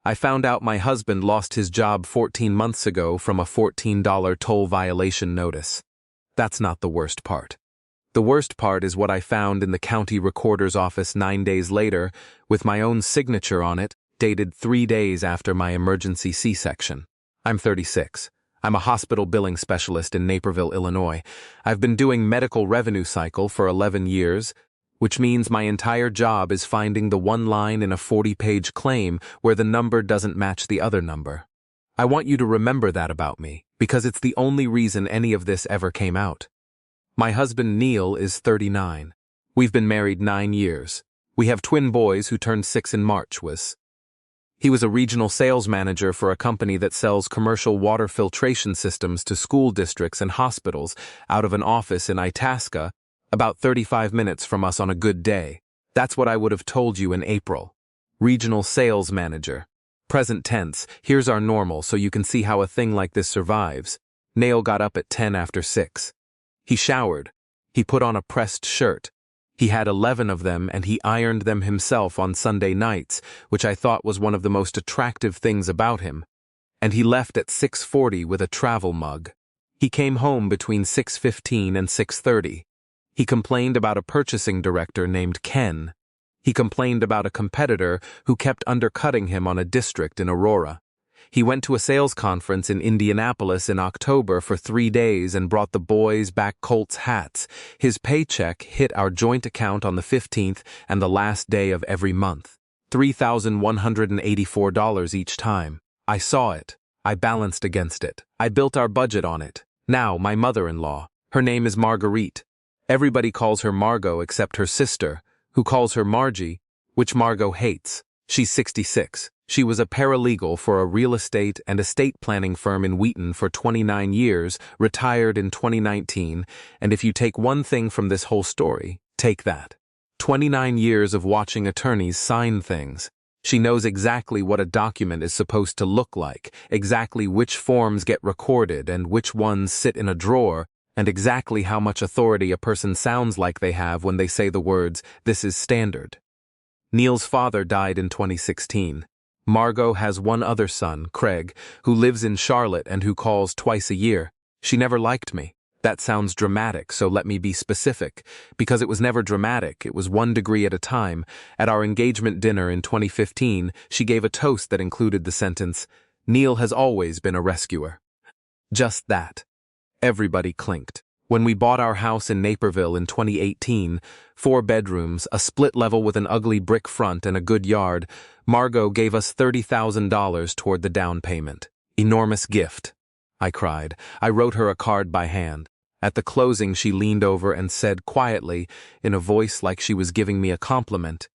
I found out my husband lost his job 14 months ago from a $14 toll violation notice. That's not the worst part. The worst part is what I found in the county recorder's office 9 days later, with my own signature on it, dated 3 days after my emergency C-section. I'm 36. I'm a hospital billing specialist in Naperville, Illinois. I've been doing medical revenue cycle for 11 years, which means my entire job is finding the one line in a 40-page claim where the number doesn't match the other number. I want you to remember that about me, because it's the only reason any of this ever came out. My husband Neil is 39. We've been married 9 years. We have twin boys who turned 6 in March. He was a regional sales manager for a company that sells commercial water filtration systems to school districts and hospitals out of an office in Itasca, about 35 minutes from us on a good day. That's what I would have told you in April. Regional sales manager. Present tense, here's our normal so you can see how a thing like this survives. Neil got up at 10 after 6. He showered. He put on a pressed shirt. He had 11 of them and he ironed them himself on Sunday nights, which I thought was one of the most attractive things about him. And he left at 6:40 with a travel mug. He came home between 6:15 and 6:30. He complained about a purchasing director named Ken. He complained about a competitor who kept undercutting him on a district in Aurora. He went to a sales conference in Indianapolis in October for 3 days and brought the boys back Colts hats. His paycheck hit our joint account on the 15th and the last day of every month. $3,184 each time. I saw it. I balanced against it. I built our budget on it. Now, my mother-in-law. Her name is Marguerite. Everybody calls her Margot except her sister, who calls her Margie, which Margot hates. She's 66. She was a paralegal for a real estate and estate planning firm in Wheaton for 29 years, retired in 2019, and if you take one thing from this whole story, take that. 29 years of watching attorneys sign things. She knows exactly what a document is supposed to look like, exactly which forms get recorded and which ones sit in a drawer, and exactly how much authority a person sounds like they have when they say the words, "This is standard." Neil's father died in 2016. Margot has one other son, Craig, who lives in Charlotte and who calls twice a year. She never liked me. That sounds dramatic, so let me be specific. Because it was never dramatic, it was 1 degree at a time. At our engagement dinner in 2015, she gave a toast that included the sentence, "Neil has always been a rescuer." Just that. Everybody clinked. When we bought our house in Naperville in 2018, 4 bedrooms, a split level with an ugly brick front and a good yard, Margot gave us $30,000 toward the down payment. Enormous gift. I cried. I wrote her a card by hand. At the closing, she leaned over and said quietly, in a voice like she was giving me a compliment,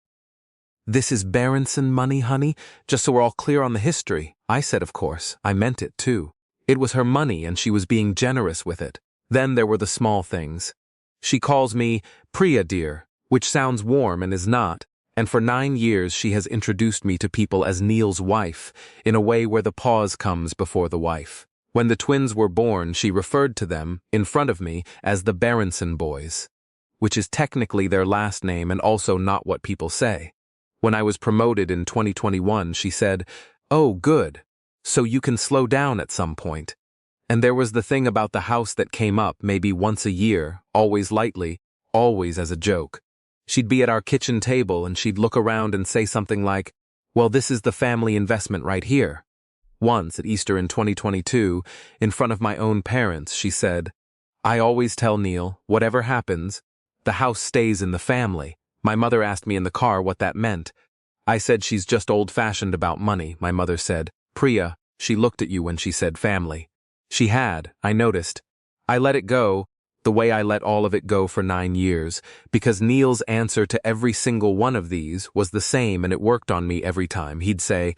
"This is Berenson money, honey, just so we're all clear on the history." I said, of course. I meant it, too. It was her money and she was being generous with it. Then there were the small things. She calls me Priya, dear, which sounds warm and is not, and for 9 years she has introduced me to people as Neil's wife, in a way where the pause comes before the wife. When the twins were born, she referred to them, in front of me, as the Berenson boys, which is technically their last name and also not what people say. When I was promoted in 2021, she said, "Oh, good. So you can slow down at some point." And there was the thing about the house that came up maybe once a year, always lightly, always as a joke. She'd be at our kitchen table and she'd look around and say something like, "Well, this is the family investment right here." Once, at Easter in 2022, in front of my own parents, she said, "I always tell Neil, whatever happens, the house stays in the family." My mother asked me in the car what that meant. I said she's just old-fashioned about money. My mother said, "Priya, she looked at you when she said family." She had, I noticed. I let it go, the way I let all of it go for 9 years, because Neil's answer to every single one of these was the same and it worked on me every time. He'd say,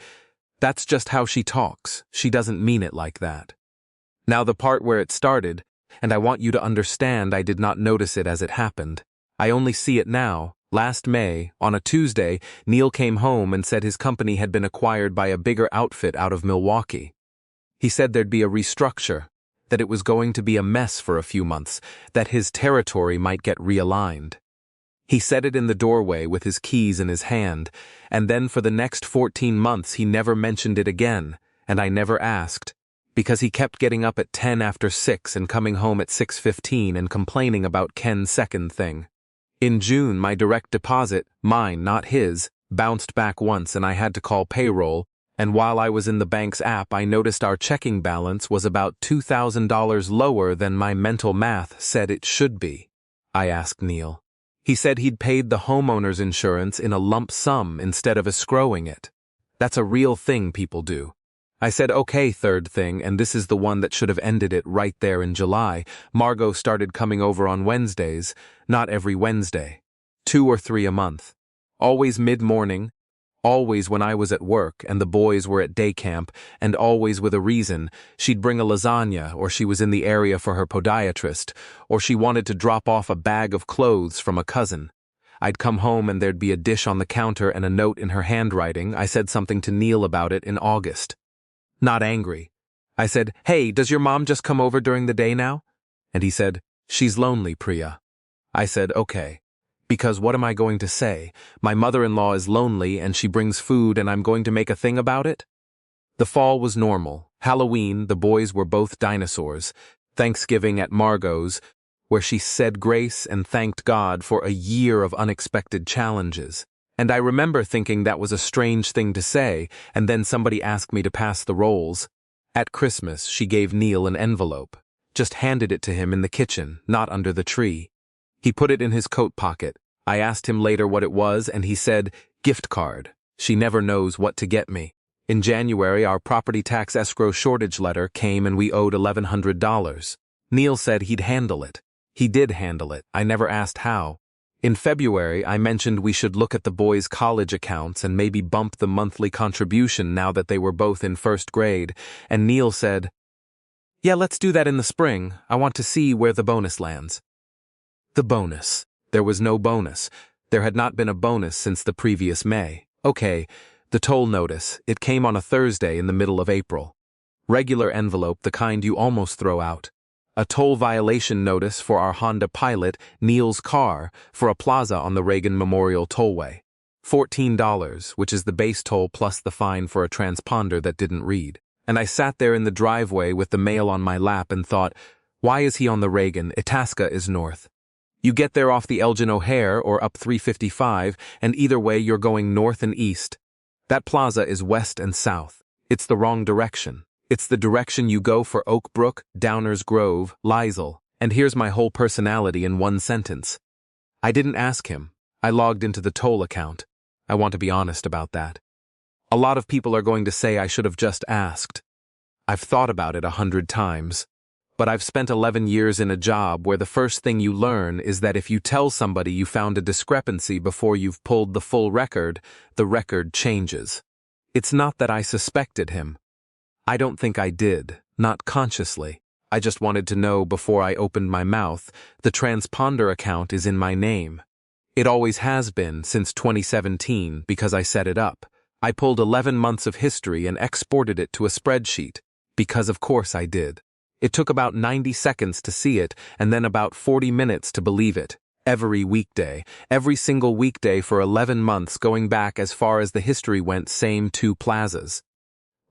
"That's just how she talks. She doesn't mean it like that." Now the part where it started, and I want you to understand I did not notice it as it happened. I only see it now. Last May, on a Tuesday, Neil came home and said his company had been acquired by a bigger outfit out of Milwaukee. He said there'd be a restructure, that it was going to be a mess for a few months, that his territory might get realigned. He said it in the doorway with his keys in his hand, and then for the next 14 months he never mentioned it again, and I never asked, because he kept getting up at 10 after 6 and coming home at 6:15 and complaining about Ken's second thing. In June, my direct deposit, mine, not his, bounced back once and I had to call payroll, and while I was in the bank's app I noticed our checking balance was about $2,000 lower than my mental math said it should be. I asked Neil. He said he'd paid the homeowner's insurance in a lump sum instead of escrowing it. That's a real thing people do. I said, okay, third thing, and this is the one that should have ended it right there in July. Margot started coming over on Wednesdays, not every Wednesday. 2 or 3 a month. Always mid-morning, always when I was at work and the boys were at day camp, and always with a reason. She'd bring a lasagna, or she was in the area for her podiatrist, or she wanted to drop off a bag of clothes from a cousin. I'd come home and there'd be a dish on the counter and a note in her handwriting. I said something to Neil about it in August. Not angry. I said, hey, does your mom just come over during the day now? And he said, she's lonely, Priya. I said, okay. Because what am I going to say? My mother-in-law is lonely and she brings food and I'm going to make a thing about it? The fall was normal. Halloween, the boys were both dinosaurs. Thanksgiving at Margot's, where she said grace and thanked God for a year of unexpected challenges. And I remember thinking that was a strange thing to say, and then somebody asked me to pass the rolls. At Christmas, she gave Neil an envelope. Just handed it to him in the kitchen, not under the tree. He put it in his coat pocket. I asked him later what it was, and he said, gift card. She never knows what to get me. In January, our property tax escrow shortage letter came and we owed $1,100. Neil said he'd handle it. He did handle it. I never asked how. In February, I mentioned we should look at the boys' college accounts and maybe bump the monthly contribution now that they were both in first grade, and Neil said, yeah, let's do that in the spring. I want to see where the bonus lands. The bonus. There was no bonus. There had not been a bonus since the previous May. Okay, the toll notice. It came on a Thursday in the middle of April. Regular envelope, the kind you almost throw out. A toll violation notice for our Honda Pilot, Neil's car, for a plaza on the Reagan Memorial Tollway. $14, which is the base toll plus the fine for a transponder that didn't read. And I sat there in the driveway with the mail on my lap and thought, why is he on the Reagan? Itasca is north. You get there off the Elgin O'Hare or up 355, and either way you're going north and east. That plaza is west and south. It's the wrong direction. It's the direction you go for Oak Brook, Downers Grove, Liesel, and here's my whole personality in one sentence. I didn't ask him. I logged into the toll account. I want to be honest about that. A lot of people are going to say I should have just asked. I've thought about it 100 times. But I've spent 11 years in a job where the first thing you learn is that if you tell somebody you found a discrepancy before you've pulled the full record, the record changes. It's not that I suspected him. I don't think I did, not consciously. I just wanted to know before I opened my mouth. The transponder account is in my name. It always has been since 2017 because I set it up. I pulled 11 months of history and exported it to a spreadsheet, because of course I did. It took about 90 seconds to see it and then about 40 minutes to believe it. Every weekday, every single weekday for 11 months going back as far as the history went, same 2 plazas.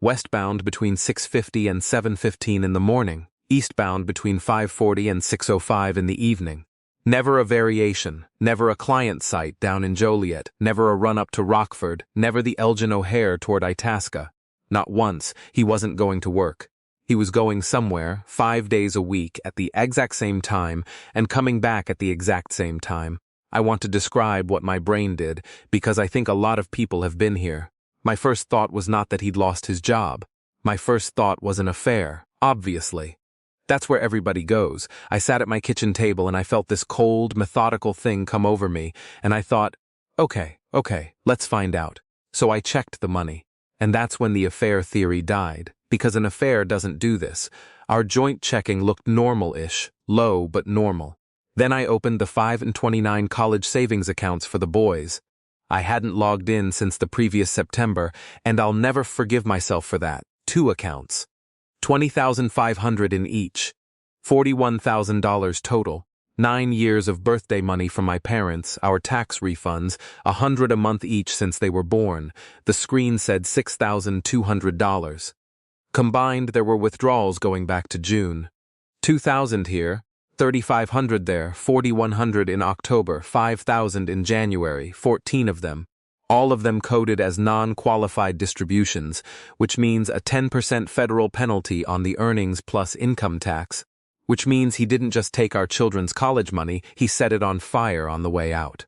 Westbound between 6:50 and 7:15 in the morning, eastbound between 5:40 and 6:05 in the evening. Never a variation, never a client site down in Joliet, never a run-up to Rockford, never the Elgin O'Hare toward Itasca. Not once. He wasn't going to work. He was going somewhere, 5 days a week, at the exact same time, and coming back at the exact same time. I want to describe what my brain did, because I think a lot of people have been here. My first thought was not that he'd lost his job. My first thought was an affair, obviously. That's where everybody goes. I sat at my kitchen table and I felt this cold, methodical thing come over me, and I thought, okay, let's find out. So I checked the money. And that's when the affair theory died, because an affair doesn't do this. Our joint checking looked normal-ish, low but normal. Then I opened the 5 and 29 college savings accounts for the boys. I hadn't logged in since the previous September, and I'll never forgive myself for that. 2 accounts. $20,500 in each. $41,000 total. 9 years of birthday money from my parents, our tax refunds, $100 a month each since they were born. The screen said $6,200. Combined, there were withdrawals going back to June. $2,000 here, $3,500 there, $4,100 in October, $5,000 in January, 14 of them. All of them coded as non-qualified distributions, which means a 10% federal penalty on the earnings plus income tax, which means he didn't just take our children's college money, he set it on fire on the way out.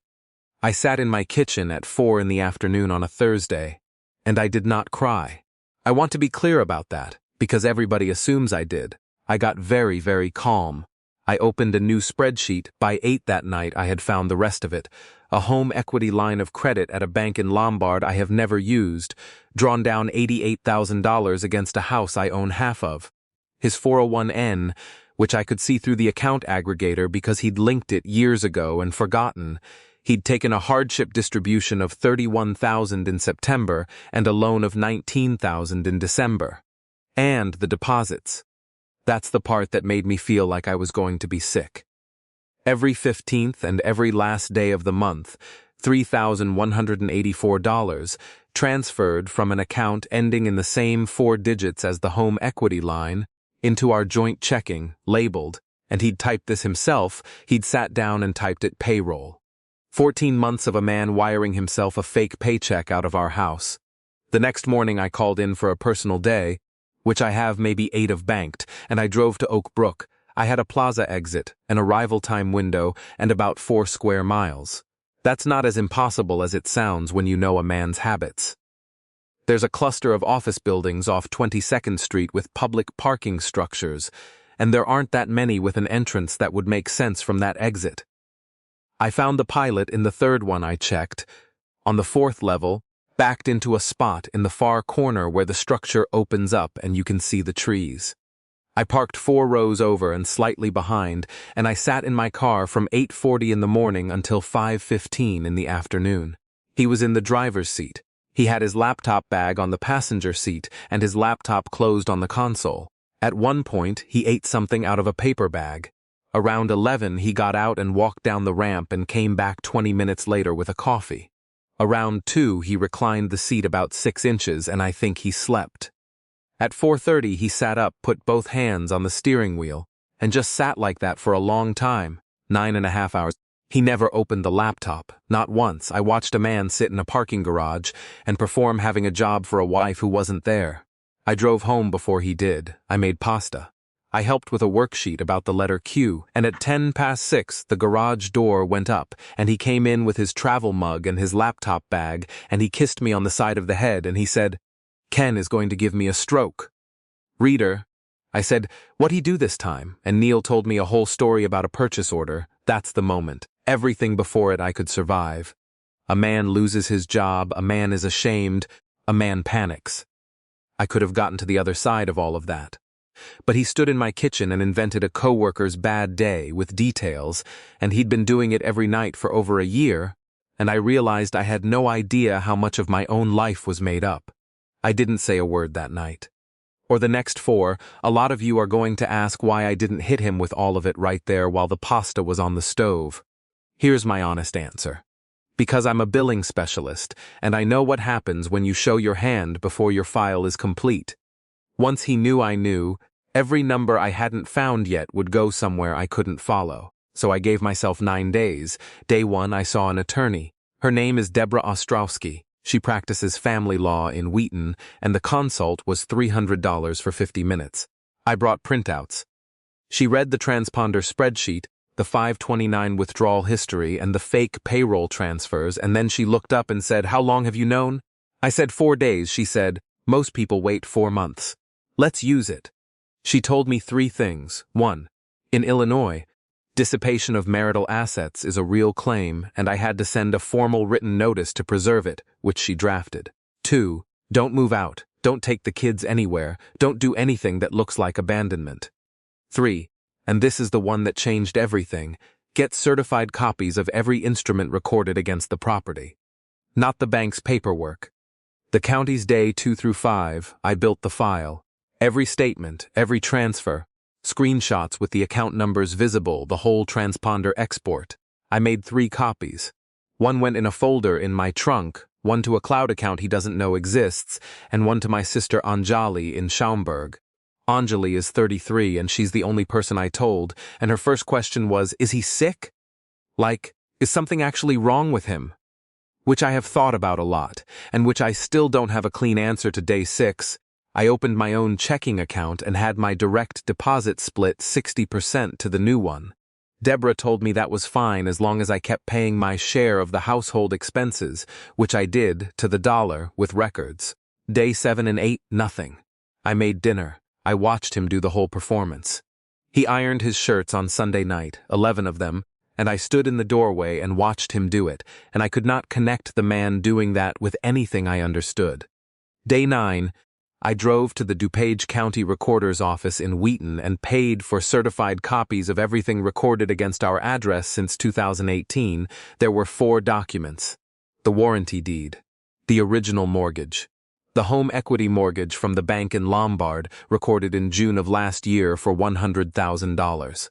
I sat in my kitchen at 4 in the afternoon on a Thursday, and I did not cry. I want to be clear about that, because everybody assumes I did. I got very, very calm. I opened a new spreadsheet. By 8 that night I had found the rest of it. A home equity line of credit at a bank in Lombard I have never used, drawn down $88,000 against a house I own half of. His 401n, which I could see through the account aggregator because he'd linked it years ago and forgotten. He'd taken a hardship distribution of $31,000 in September and a loan of $19,000 in December. And the deposits. That's the part that made me feel like I was going to be sick. Every 15th and every last day of the month, $3,184 transferred from an account ending in the same 4 digits as the home equity line into our joint checking, labeled, and he'd typed this himself. He'd sat down and typed it payroll. 14 months of a man wiring himself a fake paycheck out of our house. The next morning I called in for a personal day, which I have maybe 8 of banked, and I drove to Oak Brook. I had a plaza exit, an arrival time window, and about 4 square miles. That's not as impossible as it sounds when you know a man's habits. There's a cluster of office buildings off 22nd Street with public parking structures, and there aren't that many with an entrance that would make sense from that exit. I found the pilot in the 3rd one I checked, on the 4th level, backed into a spot in the far corner where the structure opens up and you can see the trees. I parked 4 rows over and slightly behind, and I sat in my car from 8:40 in the morning until 5:15 in the afternoon. He was in the driver's seat. He had his laptop bag on the passenger seat and his laptop closed on the console. At one point, he ate something out of a paper bag. Around 11, he got out and walked down the ramp and came back 20 minutes later with a coffee. Around 2, he reclined the seat about 6 inches, and I think he slept. At 4:30, he sat up, put both hands on the steering wheel, and just sat like that for a long time, 9.5 hours. He never opened the laptop, not once. I watched a man sit in a parking garage and perform having a job for a wife who wasn't there. I drove home before he did. I made pasta. I helped with a worksheet about the letter Q, and at 6:10, the garage door went up, and he came in with his travel mug and his laptop bag, and he kissed me on the side of the head, and he said, "Ken is going to give me a stroke." Reader, I said, "What'd he do this time?" And Neil told me a whole story about a purchase order. That's the moment. Everything before it I could survive. A man loses his job, a man is ashamed, a man panics. I could have gotten to the other side of all of that. But he stood in my kitchen and invented a coworker's bad day with details, and he'd been doing it every night for over a year, and I realized I had no idea how much of my own life was made up. I didn't say a word that night. Or the next 4, a lot of you are going to ask why I didn't hit him with all of it right there while the pasta was on the stove. Here's my honest answer. Because I'm a billing specialist, and I know what happens when you show your hand before your file is complete. Once he knew I knew, every number I hadn't found yet would go somewhere I couldn't follow. So I gave myself 9 days. Day 1, I saw an attorney. Her name is Deborah Ostrowski. She practices family law in Wheaton, and the consult was $300 for 50 minutes. I brought printouts. She read the transponder spreadsheet, the 529 withdrawal history, and the fake payroll transfers, and then she looked up and said, "How long have you known?" I said 4 days. She said, "Most people wait 4 months. Let's use it." She told me 3 things. 1. In Illinois, dissipation of marital assets is a real claim, and I had to send a formal written notice to preserve it, which she drafted. 2. Don't move out. Don't take the kids anywhere. Don't do anything that looks like abandonment. 3. And this is the one that changed everything. Get certified copies of every instrument recorded against the property. Not the bank's paperwork. The county's day 2 through 5, I built the file. Every statement, every transfer. Screenshots with the account numbers visible, the whole transponder export. I made 3 copies. One went in a folder in my trunk, one to a cloud account he doesn't know exists, and one to my sister Anjali in Schaumburg. Anjali is 33 and she's the only person I told, and her first question was, is he sick? Like, is something actually wrong with him? Which I have thought about a lot, and which I still don't have a clean answer to day 6. I opened my own checking account and had my direct deposit split 60% to the new one. Deborah told me that was fine as long as I kept paying my share of the household expenses, which I did, to the dollar, with records. Day 7 and 8, nothing. I made dinner. I watched him do the whole performance. He ironed his shirts on Sunday night, 11 of them, and I stood in the doorway and watched him do it, and I could not connect the man doing that with anything I understood. Day 9, I drove to the DuPage County Recorder's office in Wheaton and paid for certified copies of everything recorded against our address since 2018. There were 4 documents. The warranty deed, the original mortgage, the home equity mortgage from the bank in Lombard recorded in June of last year for $100,000.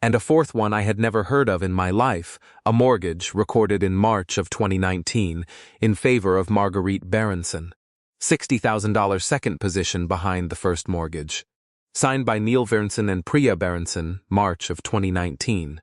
And a 4th one I had never heard of in my life, a mortgage recorded in March of 2019 in favor of Marguerite Berenson. $60,000 second position behind the first mortgage. Signed by Neil Berenson and Priya Berenson, March of 2019.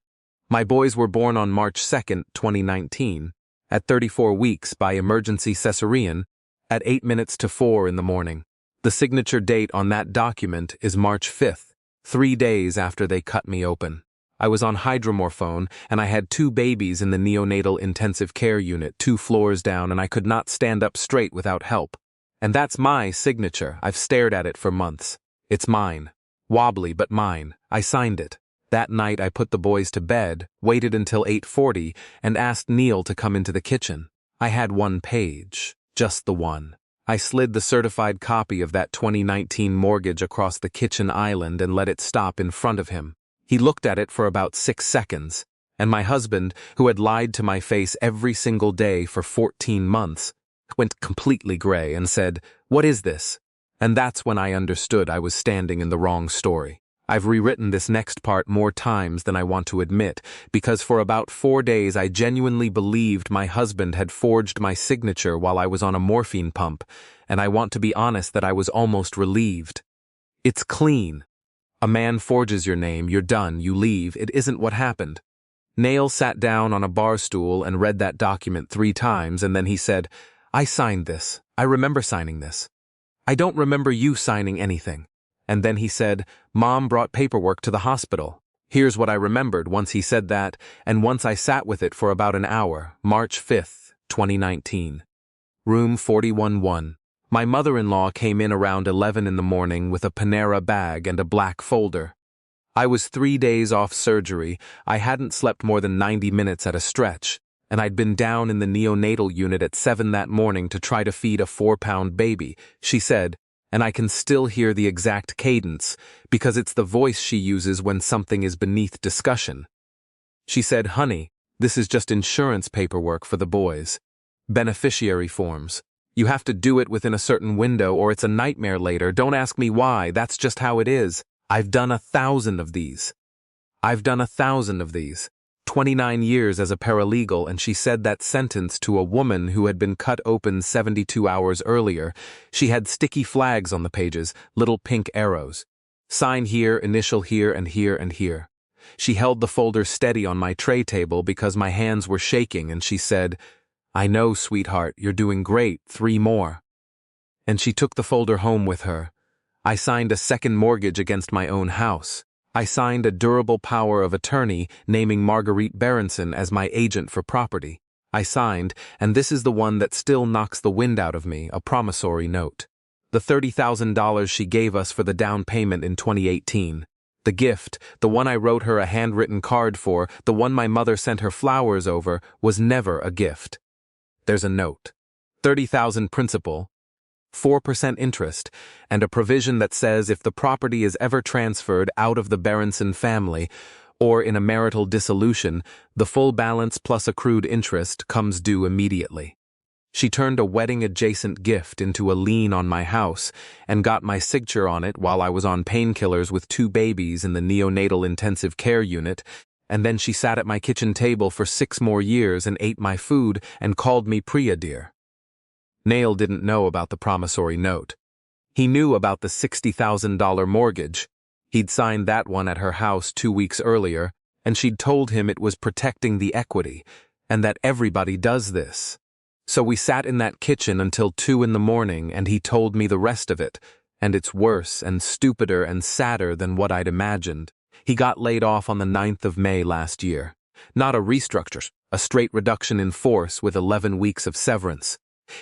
My boys were born on March 2, 2019, at 34 weeks by emergency cesarean, at 8 minutes to 4 in the morning. The signature date on that document is March 5th, 3 days after they cut me open. I was on hydromorphone, and I had 2 babies in the neonatal intensive care unit 2 floors down, and I could not stand up straight without help. And that's my signature. I've stared at it for months. It's mine. Wobbly, but mine. I signed it. That night I put the boys to bed, waited until 8:40, and asked Neil to come into the kitchen. I had 1 page. Just the one. I slid the certified copy of that 2019 mortgage across the kitchen island and let it stop in front of him. He looked at it for about 6 seconds, and my husband, who had lied to my face every single day for 14 months, went completely gray and said, "What is this?" And that's when I understood I was standing in the wrong story. I've rewritten this next part more times than I want to admit, because for about 4 days I genuinely believed my husband had forged my signature while I was on a morphine pump, and I want to be honest that I was almost relieved. It's clean. A man forges your name, you're done, you leave, it isn't what happened. Neil sat down on a bar stool and read that document 3 times, and then he said, "I signed this. I remember signing this. I don't remember you signing anything." And then he said, "Mom brought paperwork to the hospital." Here's what I remembered once he said that, and once I sat with it for about an hour, March 5th, 2019. Room 41-1. My mother-in-law came in around 11 in the morning with a Panera bag and a black folder. I was 3 days off surgery, I hadn't slept more than 90 minutes at a stretch, and I'd been down in the neonatal unit at 7 that morning to try to feed a 4-pound baby, she said, and I can still hear the exact cadence, because it's the voice she uses when something is beneath discussion. She said, "Honey, this is just insurance paperwork for the boys. Beneficiary forms. You have to do it within a certain window or it's a nightmare later. Don't ask me why, that's just how it is. I've done 1,000 of these. 29 years as a paralegal, and she said that sentence to a woman who had been cut open 72 hours earlier. She had sticky flags on the pages, little pink arrows. Sign here, initial here, and here, and here. She held the folder steady on my tray table because my hands were shaking, and she said, "I know, sweetheart, you're doing great, 3 more. And she took the folder home with her. I signed a second mortgage against my own house. I signed a durable power of attorney naming Marguerite Berenson as my agent for property. I signed, and this is the one that still knocks the wind out of me, a promissory note. The $30,000 she gave us for the down payment in 2018. The gift, the one I wrote her a handwritten card for, the one my mother sent her flowers over, was never a gift. There's a note. 30,000 principal, 4% interest, and a provision that says if the property is ever transferred out of the Berenson family, or in a marital dissolution, the full balance plus accrued interest comes due immediately. She turned a wedding-adjacent gift into a lien on my house and got my signature on it while I was on painkillers with 2 babies in the neonatal intensive care unit, and then she sat at my kitchen table for 6 more years and ate my food and called me Priya dear. Nail didn't know about the promissory note. He knew about the $60,000 mortgage. He'd signed that one at her house 2 weeks earlier, and she'd told him it was protecting the equity, and that everybody does this. So we sat in that kitchen until 2 in the morning, and he told me the rest of it, and it's worse and stupider and sadder than what I'd imagined. He got laid off on the 9th of May last year. Not a restructure, a straight reduction in force with 11 weeks of severance.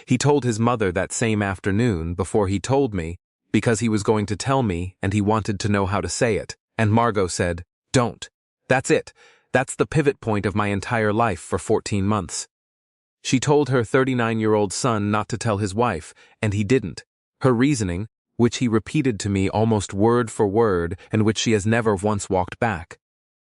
He told his mother that same afternoon before he told me, because he was going to tell me and he wanted to know how to say it, and Margot said, "Don't. That's it. That's the pivot point of my entire life for 14 months. She told her 39-year-old son not to tell his wife, and he didn't. Her reasoning, which he repeated to me almost word for word and which she has never once walked back.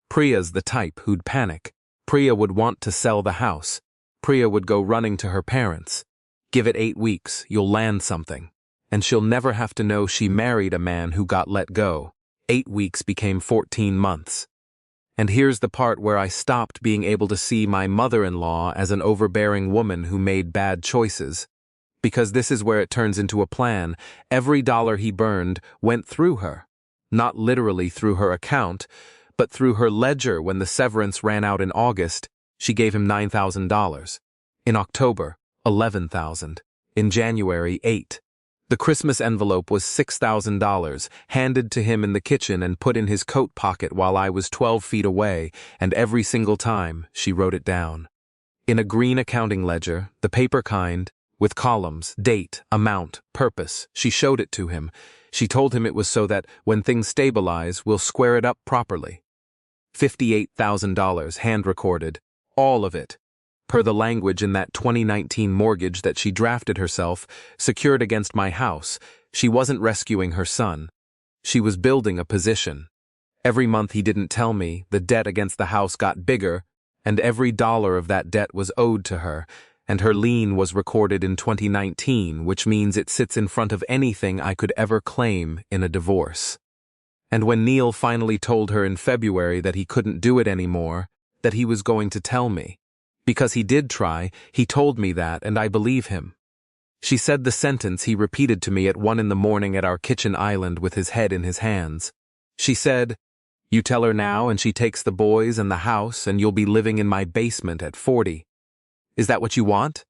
Priya's the type who'd panic. Priya would want to sell the house. Priya would go running to her parents. Give it 8 weeks, you'll land something. And she'll never have to know she married a man who got let go. 8 weeks became 14 months. And here's the part where I stopped being able to see my mother-in-law as an overbearing woman who made bad choices. Because this is where it turns into a plan. Every dollar he burned went through her. Not literally through her account, but through her ledger. When the severance ran out in August, she gave him $9,000. In October, $11,000. In January, $8,000. The Christmas envelope was $6,000, handed to him in the kitchen and put in his coat pocket while I was 12 feet away, and every single time she wrote it down. In a green accounting ledger, the paper kind, with columns, date, amount, purpose, she showed it to him. She told him it was so that, when things stabilize, we'll square it up properly. $58,000 hand-recorded, all of it. Per the language in that 2019 mortgage that she drafted herself, secured against my house, she wasn't rescuing her son. She was building a position. Every month he didn't tell me, the debt against the house got bigger, and every dollar of that debt was owed to her, and her lien was recorded in 2019, which means it sits in front of anything I could ever claim in a divorce. And when Neil finally told her in February that he couldn't do it anymore, that he was going to tell me. Because he did try, he told me that, and I believe him. She said the sentence he repeated to me at 1 in the morning at our kitchen island with his head in his hands. She said, "You tell her now and she takes the boys and the house and you'll be living in my basement at 40. Is that what you want?"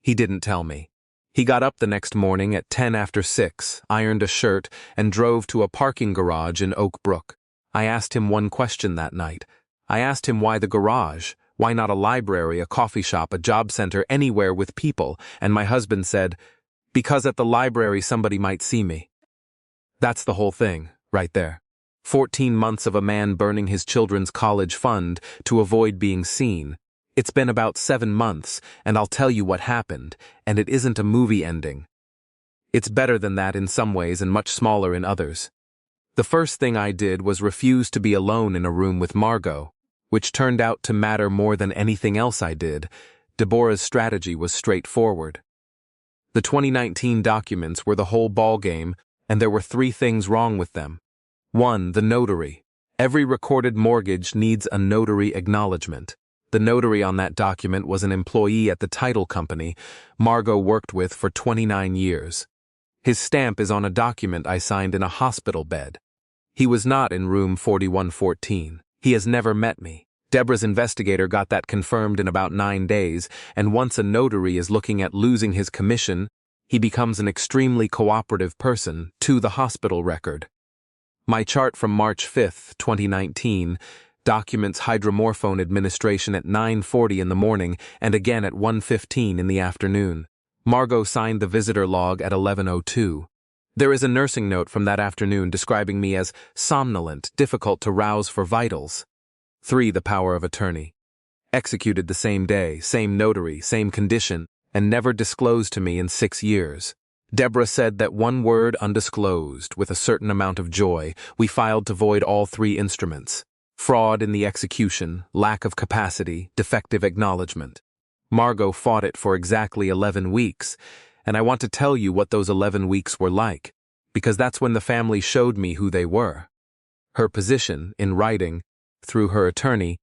He didn't tell me. He got up the next morning at 10 after 6, ironed a shirt, and drove to a parking garage in Oak Brook. I asked him one question that night. I asked him why the garage. Why not a library, a coffee shop, a job center, anywhere with people? And my husband said, "Because at the library somebody might see me." That's the whole thing, right there. 14 months of a man burning his children's college fund to avoid being seen. It's been about 7 months, and I'll tell you what happened, and it isn't a movie ending. It's better than that in some ways and much smaller in others. The first thing I did was refuse to be alone in a room with Margot, which turned out to matter more than anything else I did. Deborah's strategy was straightforward. The 2019 documents were the whole ballgame, and there were 3 things wrong with them. 1. The notary. Every recorded mortgage needs a notary acknowledgement. The notary on that document was an employee at the title company Margot worked with for 29 years. His stamp is on a document I signed in a hospital bed. He was not in room 4114. He has never met me. Deborah's investigator got that confirmed in about 9 days, and once a notary is looking at losing his commission, he becomes an extremely cooperative person to the hospital record. My chart from March 5, 2019, documents hydromorphone administration at 9:40 in the morning and again at 1:15 in the afternoon. Margot signed the visitor log at 11:02. There is a nursing note from that afternoon describing me as somnolent, difficult to rouse for vitals. 3. The power of attorney. Executed the same day, same notary, same condition, and never disclosed to me in 6 years. Deborah said that one word undisclosed, with a certain amount of joy. We filed to void all 3 instruments. Fraud in the execution, lack of capacity, defective acknowledgement. Margot fought it for exactly 11 weeks, and I want to tell you what those 11 weeks were like, because that's when the family showed me who they were. Her position, in writing, through her attorney,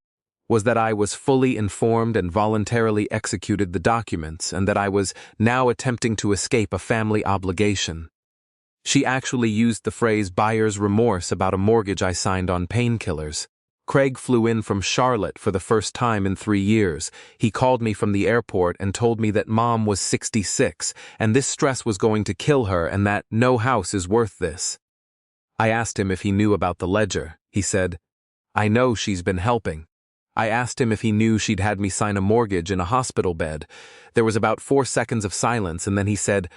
was that I was fully informed and voluntarily executed the documents, and that I was now attempting to escape a family obligation. She actually used the phrase buyer's remorse about a mortgage I signed on painkillers. Craig flew in from Charlotte for the first time in 3 years. He called me from the airport and told me that Mom was 66, and this stress was going to kill her, and that no house is worth this. I asked him if he knew about the ledger. He said, "I know she's been helping." I asked him if he knew she'd had me sign a mortgage in a hospital bed. There was about 4 seconds of silence, and then he said,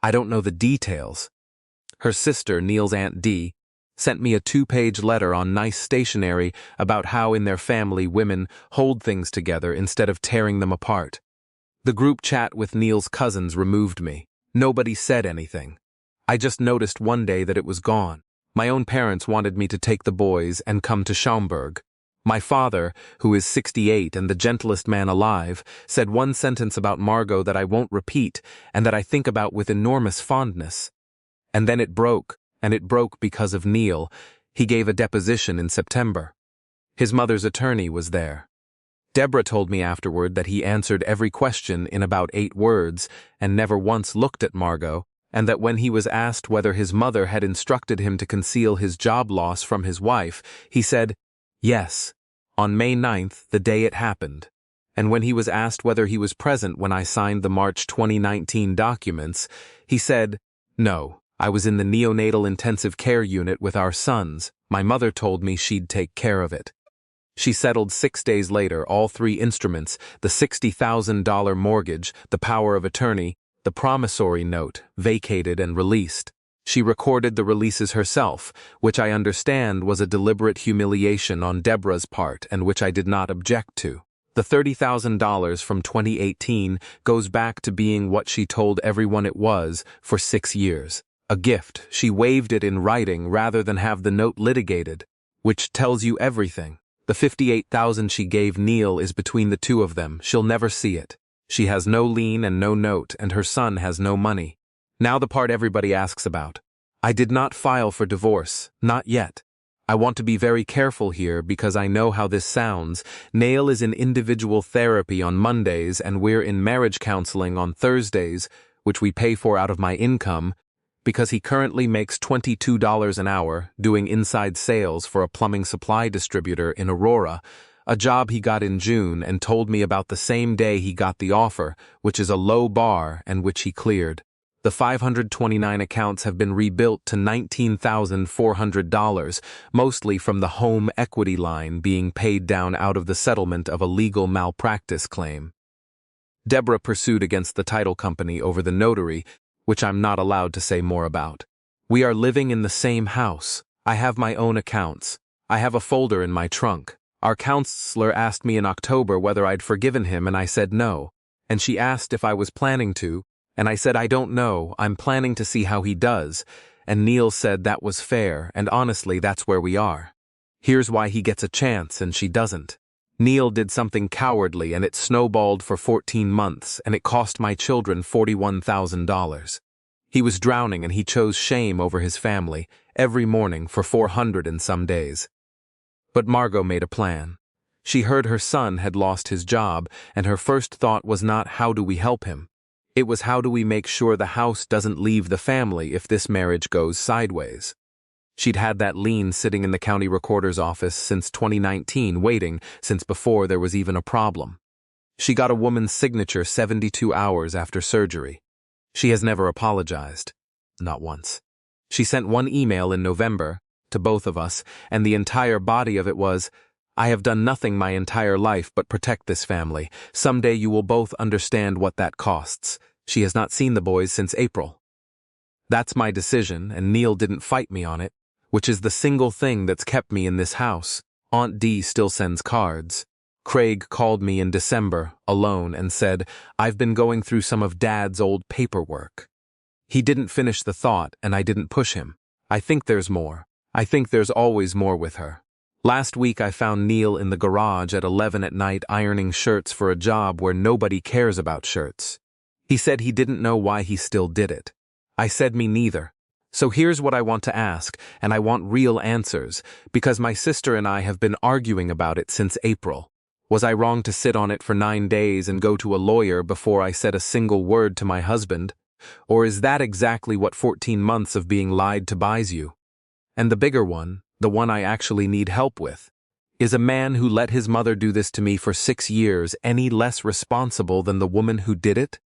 "I don't know the details." Her sister, Neil's Aunt Dee, sent me a 2-page letter on nice stationery about how in their family women hold things together instead of tearing them apart. The group chat with Neil's cousins removed me. Nobody said anything. I just noticed one day that it was gone. My own parents wanted me to take the boys and come to Schaumburg. My father, who is 68 and the gentlest man alive, said one sentence about Margot that I won't repeat and that I think about with enormous fondness. And then it broke, and it broke because of Neil. He gave a deposition in September. His mother's attorney was there. Deborah told me afterward that he answered every question in about 8 words and never once looked at Margot, and that when he was asked whether his mother had instructed him to conceal his job loss from his wife, he said, "Yes, on May 9th, the day it happened." And when he was asked whether he was present when I signed the March 2019 documents, he said, "No. I was in the neonatal intensive care unit with our sons. My mother told me she'd take care of it." She settled 6 days later all 3 instruments, the $60,000 mortgage, the power of attorney, the promissory note, vacated and released. She recorded the releases herself, which I understand was a deliberate humiliation on Deborah's part and which I did not object to. The $30,000 from 2018 goes back to being what she told everyone it was for 6 years. A gift. She waived it in writing rather than have the note litigated, which tells you everything. The $58,000 she gave Neil is between the 2 of them. She'll never see it. She has no lien and no note, and her son has no money. Now the part everybody asks about. I did not file for divorce, not yet. I want to be very careful here because I know how this sounds. Neil is in individual therapy on Mondays and we're in marriage counseling on Thursdays, which we pay for out of my income, because he currently makes $22 an hour doing inside sales for a plumbing supply distributor in Aurora, a job he got in June and told me about the same day he got the offer, which is a low bar and which he cleared. The 529 accounts have been rebuilt to $19,400, mostly from the home equity line being paid down out of the settlement of a legal malpractice claim. Deborah pursued against the title company over the notary, which I'm not allowed to say more about. We are living in the same house. I have my own accounts. I have a folder in my trunk. Our counselor asked me in October whether I'd forgiven him, and I said no. And she asked if I was planning to, and I said I don't know, I'm planning to see how he does. And Neil said that was fair, and honestly that's where we are. Here's why he gets a chance and she doesn't. Neil did something cowardly and it snowballed for 14 months and it cost my children $41,000. He was drowning and he chose shame over his family every morning for 400 and some days. But Margot made a plan. She heard her son had lost his job and her first thought was not how do we help him. It was how do we make sure the house doesn't leave the family if this marriage goes sideways. She'd had that lien sitting in the county recorder's office since 2019, waiting since before there was even a problem. She got a woman's signature 72 hours after surgery. She has never apologized. Not once. She sent one email in November, to both of us, and the entire body of it was, "I have done nothing my entire life but protect this family. Someday you will both understand what that costs." She has not seen the boys since April. That's my decision, and Neil didn't fight me on it, which is the single thing that's kept me in this house. Aunt Dee still sends cards. Craig called me in December, alone, and said, "I've been going through some of Dad's old paperwork." He didn't finish the thought, and I didn't push him. I think there's more. I think there's always more with her. Last week I found Neil in the garage at 11 at night ironing shirts for a job where nobody cares about shirts. He said he didn't know why he still did it. I said me neither. So here's what I want to ask, and I want real answers, because my sister and I have been arguing about it since April. Was I wrong to sit on it for 9 days and go to a lawyer before I said a single word to my husband? Or is that exactly what 14 months of being lied to buys you? And the bigger one, the one I actually need help with, is a man who let his mother do this to me for 6 years any less responsible than the woman who did it?